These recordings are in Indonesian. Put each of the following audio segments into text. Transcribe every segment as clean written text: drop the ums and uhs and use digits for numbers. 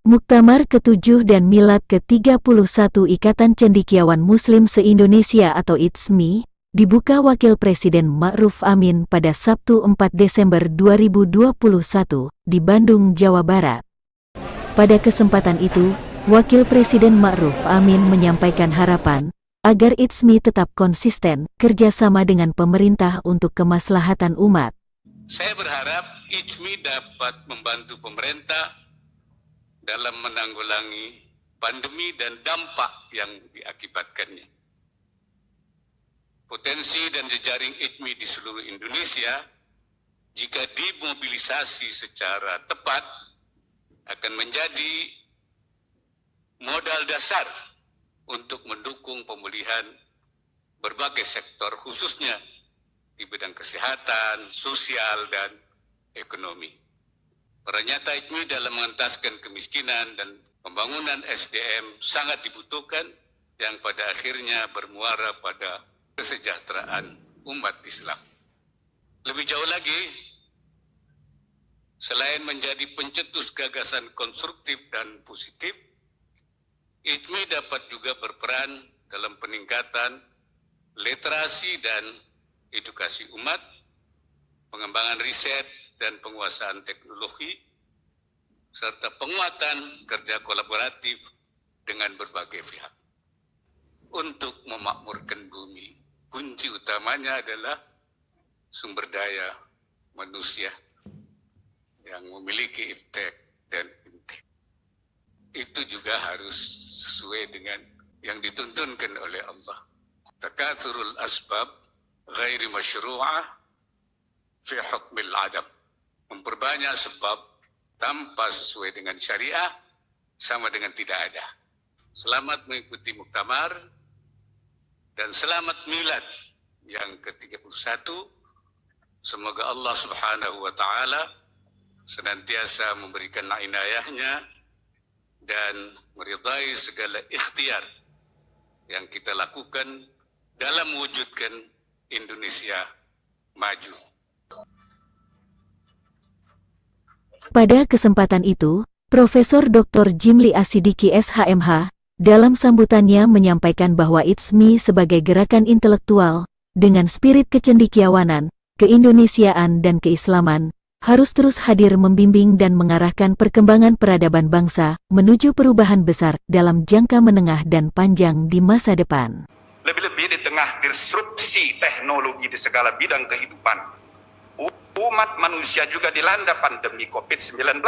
Muktamar ke-7 dan Milad ke-31 Ikatan Cendekiawan Muslim se-Indonesia atau ICMI, dibuka Wakil Presiden Ma'ruf Amin pada Sabtu 4 Desember 2021 di Bandung, Jawa Barat. Pada kesempatan itu, Wakil Presiden Ma'ruf Amin menyampaikan harapan agar ICMI tetap konsisten kerjasama dengan pemerintah untuk kemaslahatan umat. Saya berharap ICMI dapat membantu pemerintah dalam menanggulangi pandemi dan dampak yang diakibatkannya. Potensi dan jejaring ICMI di seluruh Indonesia, jika dimobilisasi secara tepat, akan menjadi modal dasar untuk mendukung pemulihan berbagai sektor, khususnya di bidang kesehatan, sosial, dan ekonomi. Peran nyata ICMI dalam mengentaskan kemiskinan dan pembangunan SDM sangat dibutuhkan, yang pada akhirnya bermuara pada kesejahteraan umat Islam. Lebih jauh lagi, selain menjadi pencetus gagasan konstruktif dan positif, ICMI dapat juga berperan dalam peningkatan literasi dan edukasi umat, pengembangan riset dan penguasaan teknologi, serta penguatan kerja kolaboratif dengan berbagai pihak. Untuk memakmurkan bumi, kunci utamanya adalah sumber daya manusia yang memiliki iftek dan intek. Itu juga harus sesuai dengan yang dituntunkan oleh Allah. Takathurul asbab ghairi masyru'ah fi hukmil adam. Memperbanyak sebab tanpa sesuai dengan syariah sama dengan tidak ada. Selamat mengikuti muktamar dan selamat milad yang ke-31. Semoga Allah Subhanahu wa taala senantiasa memberikan inayahnya dan meridai segala ikhtiar yang kita lakukan dalam mewujudkan Indonesia maju. Pada kesempatan itu, Profesor Dr. Jimli Asidiki SHMH, dalam sambutannya menyampaikan bahwa ICMI sebagai gerakan intelektual, dengan spirit kecendekiawanan, keindonesiaan dan keislaman, harus terus hadir membimbing dan mengarahkan perkembangan peradaban bangsa menuju perubahan besar dalam jangka menengah dan panjang di masa depan. Lebih-lebih di tengah disrupsi teknologi di segala bidang kehidupan, umat manusia juga dilanda pandemi COVID-19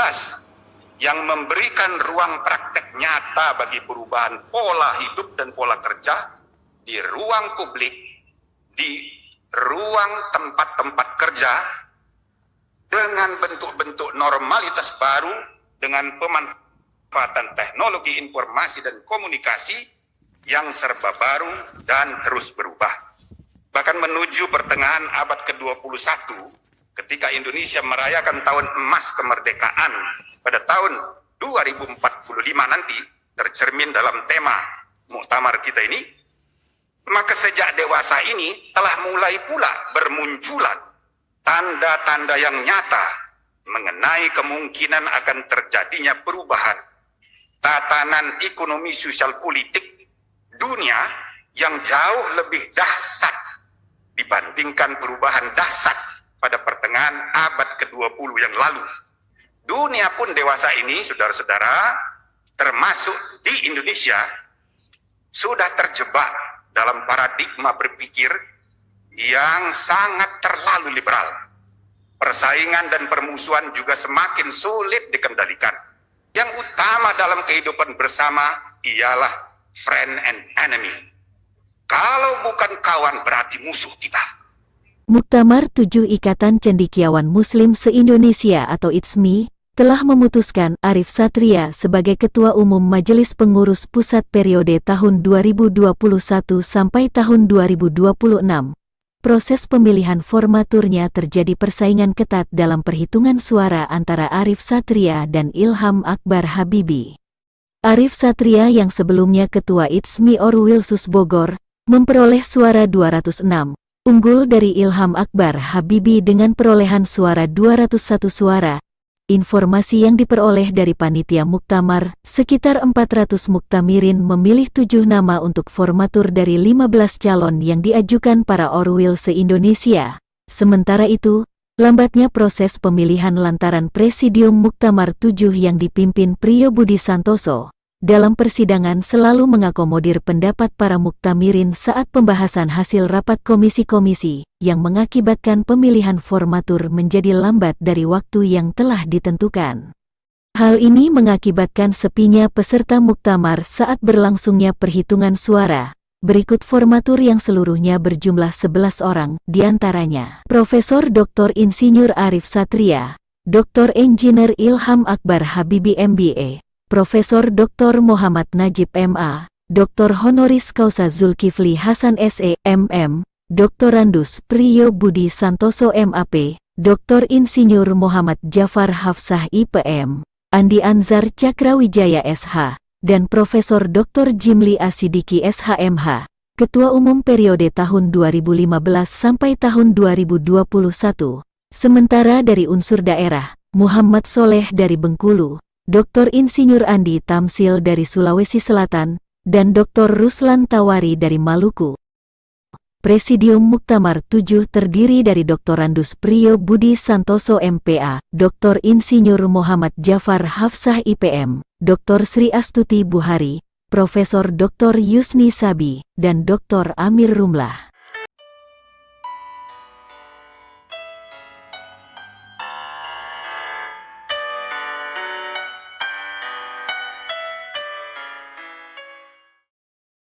yang memberikan ruang praktek nyata bagi perubahan pola hidup dan pola kerja di ruang publik, di ruang tempat-tempat kerja, dengan bentuk-bentuk normalitas baru, dengan pemanfaatan teknologi informasi dan komunikasi yang serba baru dan terus berubah. Bahkan menuju pertengahan abad ke-21, ketika Indonesia merayakan tahun emas kemerdekaan pada tahun 2045 nanti, tercermin dalam tema muktamar kita ini, maka sejak dewasa ini telah mulai pula bermunculan tanda-tanda yang nyata mengenai kemungkinan akan terjadinya perubahan tatanan ekonomi sosial politik dunia yang jauh lebih dahsyat dibandingkan perubahan dahsyat pada pertengahan abad ke-20 yang lalu. Dunia pun dewasa ini, saudara-saudara, termasuk di Indonesia, sudah terjebak dalam paradigma berpikir yang sangat terlalu liberal. Persaingan dan permusuhan juga semakin sulit dikendalikan. Yang utama dalam kehidupan bersama ialah friend and enemy. Kalau bukan kawan berarti musuh kita. Muktamar 7 Ikatan Cendekiawan Muslim se-Indonesia atau ICMI telah memutuskan Arif Satria sebagai Ketua Umum Majelis Pengurus Pusat periode tahun 2021 sampai tahun 2026. Proses pemilihan formaturnya terjadi persaingan ketat dalam perhitungan suara antara Arif Satria dan Ilham Akbar Habibi. Arif Satria yang sebelumnya Ketua ICMI Orwilsus Bogor, memperoleh suara 206, unggul dari Ilham Akbar Habibi dengan perolehan suara 201 suara. Informasi yang diperoleh dari panitia muktamar, sekitar 400 muktamirin memilih 7 nama untuk formatur dari 15 calon yang diajukan para Orwil se-Indonesia. Sementara itu, lambatnya proses pemilihan lantaran Presidium Muktamar 7 yang dipimpin Priyo Budi Santoso dalam persidangan selalu mengakomodir pendapat para muktamirin saat pembahasan hasil rapat komisi-komisi, yang mengakibatkan pemilihan formatur menjadi lambat dari waktu yang telah ditentukan. Hal ini mengakibatkan sepinya peserta muktamar saat berlangsungnya perhitungan suara. Berikut formatur yang seluruhnya berjumlah 11 orang, diantaranya Profesor Dr. Insinyur Arif Satria, Dr. Engineer Ilham Akbar Habibi MBA, Profesor Dr. Muhammad Najib MA, Dr. Honoris Causa Zulkifli Hasan SE, MM, Dr. Randus Priyo Budi Santoso MAP, Dr. Insinyur Muhammad Jafar Hafsah IPM, Andi Anzar Cakrawijaya SH, dan Profesor Dr. Jimli Asidiki SHMH, Ketua Umum periode tahun 2015 sampai tahun 2021. Sementara dari unsur daerah, Muhammad Soleh dari Bengkulu, Dr. Insinyur Andi Tamsil dari Sulawesi Selatan, dan Dr. Ruslan Tawari dari Maluku. Presidium Muktamar 7 terdiri dari Dr. Randus Priyo Budi Santoso MPA, Dr. Insinyur Muhammad Jafar Hafsah IPM, Dr. Sri Astuti Buhari, Profesor Dr. Yusni Sabi, dan Dr. Amir Rumlah.